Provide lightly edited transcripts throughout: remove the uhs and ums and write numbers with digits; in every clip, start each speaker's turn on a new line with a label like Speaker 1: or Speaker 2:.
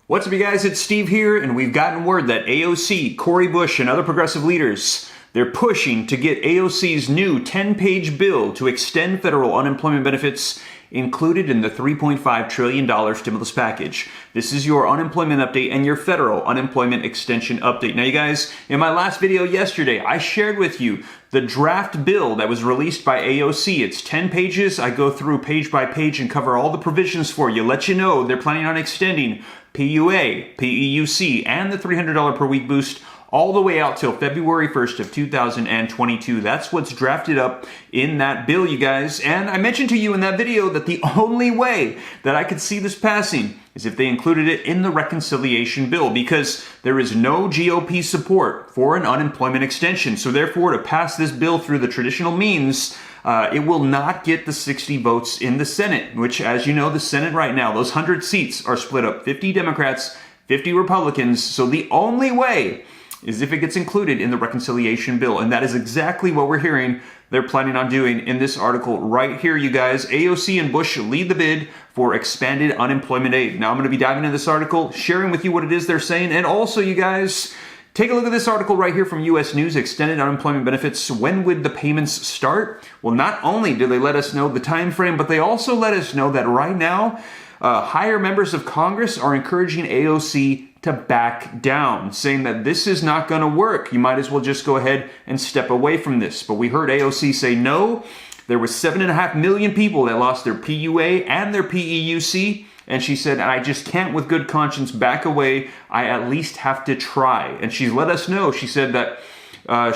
Speaker 1: What's up, you guys? It's Steve here, and we've gotten word that AOC, Cori Bush, and other progressive leaders, they're pushing to get AOC's new 10-page bill to extend federal unemployment benefits included in the $3.5 trillion stimulus package. This is your unemployment update and your federal unemployment extension update. Now, you guys, in my last video yesterday, I shared with you the draft bill that was released by AOC. It's 10 pages. I go through page by page and cover all the provisions for you. Let you know they're planning on extending PUA, PEUC, and the $300 per week boost all the way out till February 1st of 2022. That's what's drafted up in that bill, you guys. And I mentioned to you in that video that the only way that I could see this passing is if they included it in the reconciliation bill, because there is no GOP support for an unemployment extension. So therefore, to pass this bill through the traditional means, it will not get the 60 votes in the Senate, which, as you know, the Senate right now, those 100 seats are split up 50 Democrats, 50 Republicans. So the only way is if it gets included in the reconciliation bill. And that is exactly what we're hearing they're planning on doing in this article right here, you guys. AOC and Bush lead the bid for expanded unemployment aid. Now, I'm going to be diving into this article, sharing with you what it is they're saying. And also, you guys, take a look at this article right here from U.S. News, extended unemployment benefits. When would the payments start? Well, not only do they let us know the time frame, but they also let us know that right now, higher members of Congress are encouraging AOC to back down, saying that this is not going to work. You might as well just go ahead and step away from this. But we heard AOC say no. There was 7.5 million people that lost their PUA and their PEUC. And she said, I just can't with good conscience back away. I at least have to try. And she's let us know. She said that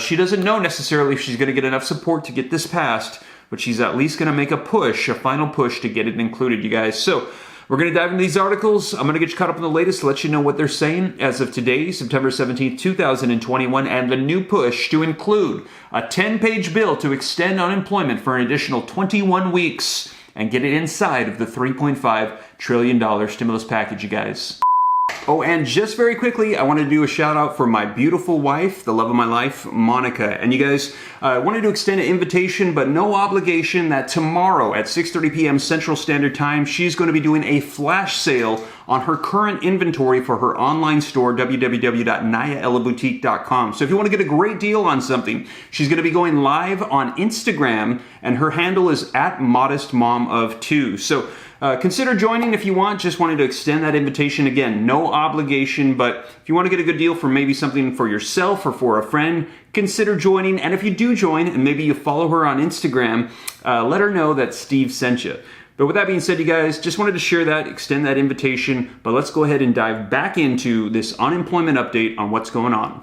Speaker 1: she doesn't know necessarily if she's going to get enough support to get this passed, but she's at least going to make a push, a final push to get it included, you guys. So we're going to dive into these articles. I'm going to get you caught up on the latest to let you know what they're saying as of today, September 17th, 2021, and the new push to include a 10-page bill to extend unemployment for an additional 21 weeks and get it inside of the $3.5 trillion stimulus package, you guys. Oh, and just very quickly, I wanted to do a shout out for my beautiful wife, the love of my life, Monica. And you guys, I wanted to extend an invitation, but no obligation, that tomorrow at 6:30 p.m. Central Standard Time, she's going to be doing a flash sale on her current inventory for her online store, www.nayaellaboutique.com. So if you want to get a great deal on something, she's going to be going live on Instagram, and her handle is @modestmom2. So consider joining if you want. Just wanted to extend that invitation. Again, no obligation, but if you want to get a good deal for maybe something for yourself or for a friend, consider joining. And if you do join and maybe you follow her on Instagram, let her know that Steve sent you. But with that being said, you guys, just wanted to share that, extend that invitation. But let's go ahead and dive back into this unemployment update on what's going on.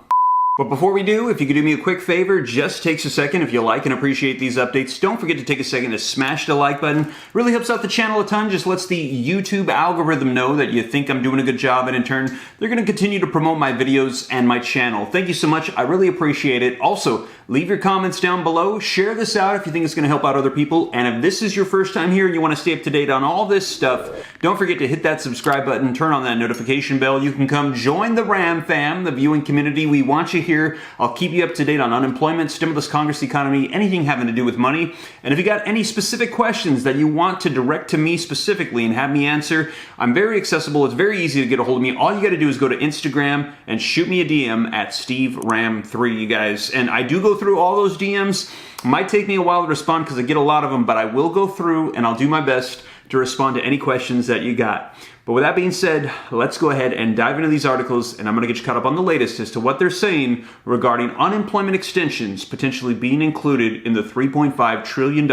Speaker 1: But before we do, if you could do me a quick favor, just takes a second. If you like and appreciate these updates, don't forget to take a second to smash the like button. Really helps out the channel a ton. Just lets the YouTube algorithm know that you think I'm doing a good job, and in turn, they're going to continue to promote my videos and my channel. Thank you so much. I really appreciate it. Also, leave your comments down below. Share this out if you think it's going to help out other people. And if this is your first time here and you want to stay up to date on all this stuff, don't forget to hit that subscribe button, turn on that notification bell. You can come join the RAM fam, the viewing community. We want you here. I'll keep you up to date on unemployment, stimulus, Congress, economy, anything having to do with money. And if you got any specific questions that you want to direct to me specifically and have me answer, I'm very accessible. It's very easy to get a hold of me. All you got to do is go to Instagram and shoot me a DM at SteveRam3, you guys. And I do go through all those DMs. Might take me a while to respond because I get a lot of them, but I will go through and I'll do my best to respond to any questions that you got. But with that being said, let's go ahead and dive into these articles, and I'm going to get you caught up on the latest as to what they're saying regarding unemployment extensions potentially being included in the $3.5 trillion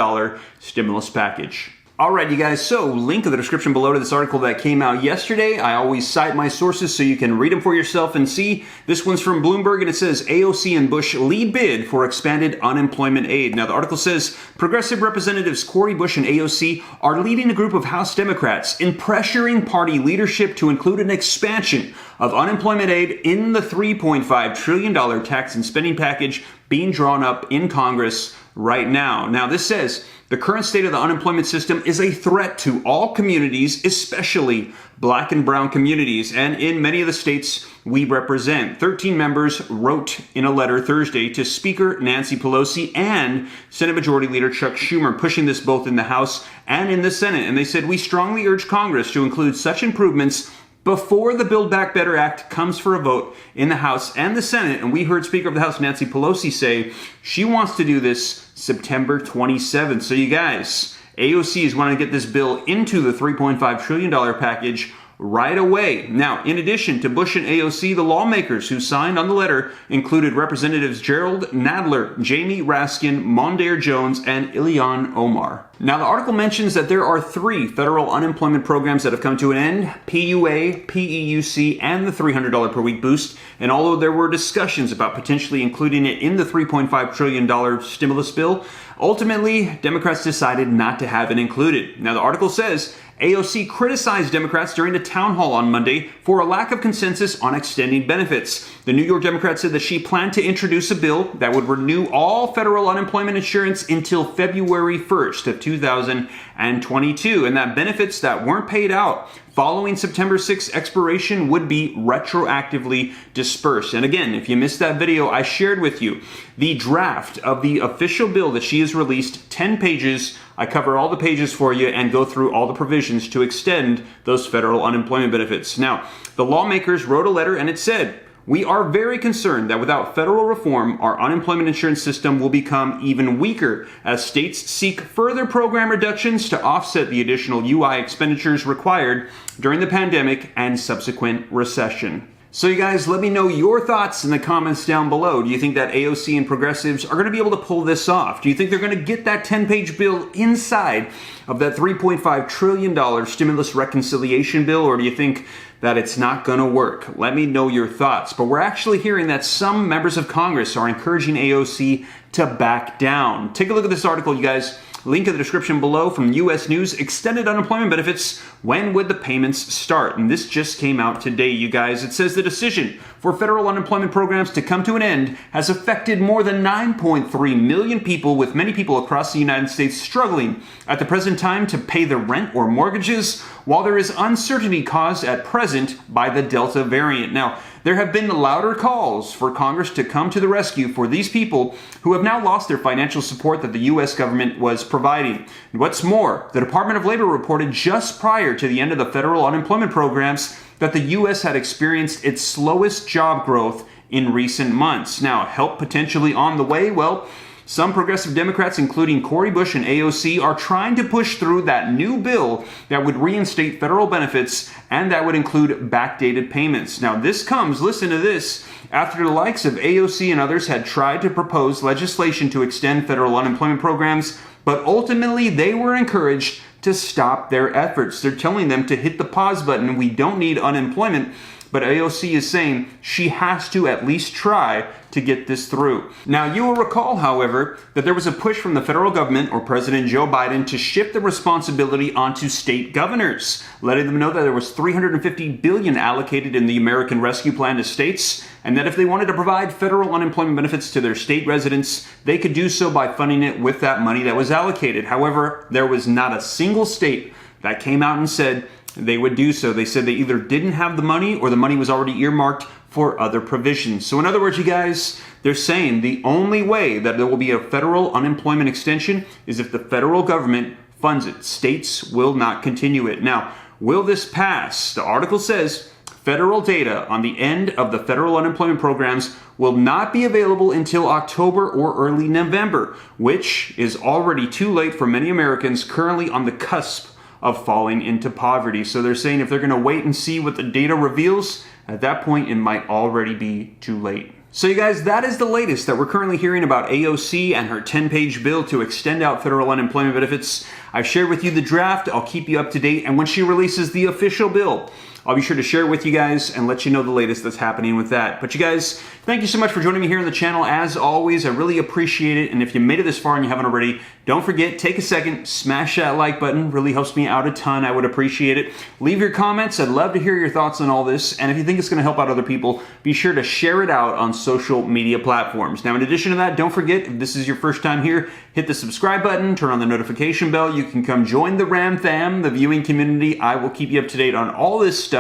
Speaker 1: stimulus package. All right, you guys, so link in the description below to this article that came out yesterday. I always cite my sources so you can read them for yourself and see. This one's from Bloomberg, and it says, AOC and Bush lead bid for expanded unemployment aid. Now, the article says, Progressive Representatives Cori Bush and AOC are leading a group of House Democrats in pressuring party leadership to include an expansion of unemployment aid in the $3.5 trillion tax and spending package being drawn up in Congress right now. Now, this says, the current state of the unemployment system is a threat to all communities, especially Black and brown communities, and in many of the states we represent. 13 members wrote in a letter Thursday to Speaker Nancy Pelosi and Senate Majority Leader Chuck Schumer, pushing this both in the House and in the Senate. And they said, we strongly urge Congress to include such improvements before the Build Back Better Act comes for a vote in the House and the Senate. And we heard Speaker of the House Nancy Pelosi say she wants to do this September 27th. So you guys, AOC is wanting to get this bill into the $3.5 trillion package right away. Now, in addition to Bush and AOC, the lawmakers who signed on the letter included Representatives Gerald Nadler, Jamie Raskin, Mondaire Jones, and Ilhan Omar. Now, the article mentions that there are 3 federal unemployment programs that have come to an end: PUA, PEUC, and the $300 per week boost. And although there were discussions about potentially including it in the $3.5 trillion stimulus bill, ultimately, Democrats decided not to have it included. Now, the article says AOC criticized Democrats during the town hall on Monday for a lack of consensus on extending benefits. The New York Democrat said that she planned to introduce a bill that would renew all federal unemployment insurance until February 1st of 2022, and that benefits that weren't paid out following September 6th expiration would be retroactively dispersed. And again, if you missed that video, I shared with you the draft of the official bill that she has released, 10 pages. I cover all the pages for you and go through all the provisions to extend those federal unemployment benefits. Now, the lawmakers wrote a letter and it said, "We are very concerned that without federal reform, our unemployment insurance system will become even weaker as states seek further program reductions to offset the additional UI expenditures required during the pandemic and subsequent recession." So you guys, let me know your thoughts in the comments down below. Do you think that AOC and progressives are going to be able to pull this off? Do you think they're going to get that 10-page bill inside of that $3.5 trillion stimulus reconciliation bill, or do you think that it's not going to work? Let me know your thoughts. But we're actually hearing that some members of Congress are encouraging AOC to back down. Take a look at this article, you guys. Link in the description below from U.S. News. Extended unemployment benefits. When would the payments start? And this just came out today, you guys. It says the decision for federal unemployment programs to come to an end has affected more than 9.3 million people, with many people across the United States struggling at the present time to pay their rent or mortgages, while there is uncertainty caused at present by the Delta variant. Now, there have been louder calls for Congress to come to the rescue for these people who have now lost their financial support that the U.S. government was providing. And what's more, the Department of Labor reported just prior to the end of the federal unemployment programs that the U.S. had experienced its slowest job growth in recent months. Now, help potentially on the way? Well, some progressive Democrats, including Cori Bush and AOC, are trying to push through that new bill that would reinstate federal benefits and that would include backdated payments. Now, this comes, listen to this, after the likes of AOC and others had tried to propose legislation to extend federal unemployment programs, but ultimately they were encouraged to stop their efforts. They're telling them to hit the pause button. We don't need unemployment. But AOC is saying she has to at least try to get this through. Now, you will recall, however, that there was a push from the federal government or President Joe Biden to shift the responsibility onto state governors, letting them know that there was $350 billion allocated in the American Rescue Plan to states, and that if they wanted to provide federal unemployment benefits to their state residents, they could do so by funding it with that money that was allocated. However, there was not a single state that came out and said they would do so. They said they either didn't have the money or the money was already earmarked for other provisions. So in other words, you guys, they're saying the only way that there will be a federal unemployment extension is if the federal government funds it. States will not continue it. Now, will this pass? The article says federal data on the end of the federal unemployment programs will not be available until October or early November, which is already too late for many Americans currently on the cusp of falling into poverty. So they're saying if they're going to wait and see what the data reveals, at that point it might already be too late. So you guys, that is the latest that we're currently hearing about AOC and her 10-page bill to extend out federal unemployment benefits. I've shared with you the draft. I'll keep you up to date. And when she releases the official bill, I'll be sure to share it with you guys and let you know the latest that's happening with that. But you guys, thank you so much for joining me here on the channel. As always, I really appreciate it. And if you made it this far and you haven't already, don't forget, take a second, smash that like button. Really helps me out a ton. I would appreciate it. Leave your comments. I'd love to hear your thoughts on all this. And if you think it's going to help out other people, be sure to share it out on social media platforms. Now, in addition to that, don't forget, if this is your first time here, hit the subscribe button, turn on the notification bell. You can come join the Ram Fam, the viewing community. I will keep you up to date on all this stuff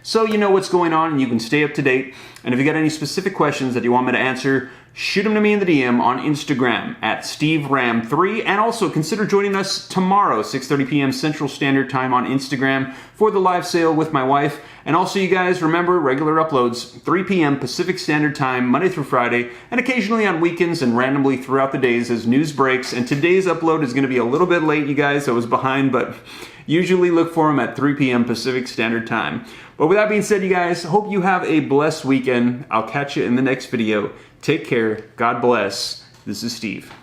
Speaker 1: so you know what's going on and you can stay up to date. And if you got any specific questions that you want me to answer, shoot them to me in the DM on Instagram at SteveRam3, and also consider joining us tomorrow, 6:30 p.m. Central Standard Time on Instagram for the live sale with my wife. And also, you guys, remember, regular uploads, 3 p.m. Pacific Standard Time, Monday through Friday, and occasionally on weekends and randomly throughout the days as news breaks. And today's upload is going to be a little bit late, you guys. I was behind, but usually look for them at 3 p.m. Pacific Standard Time. But with that being said, you guys, hope you have a blessed weekend. I'll catch you in the next video. Take care. God bless. This is Steve.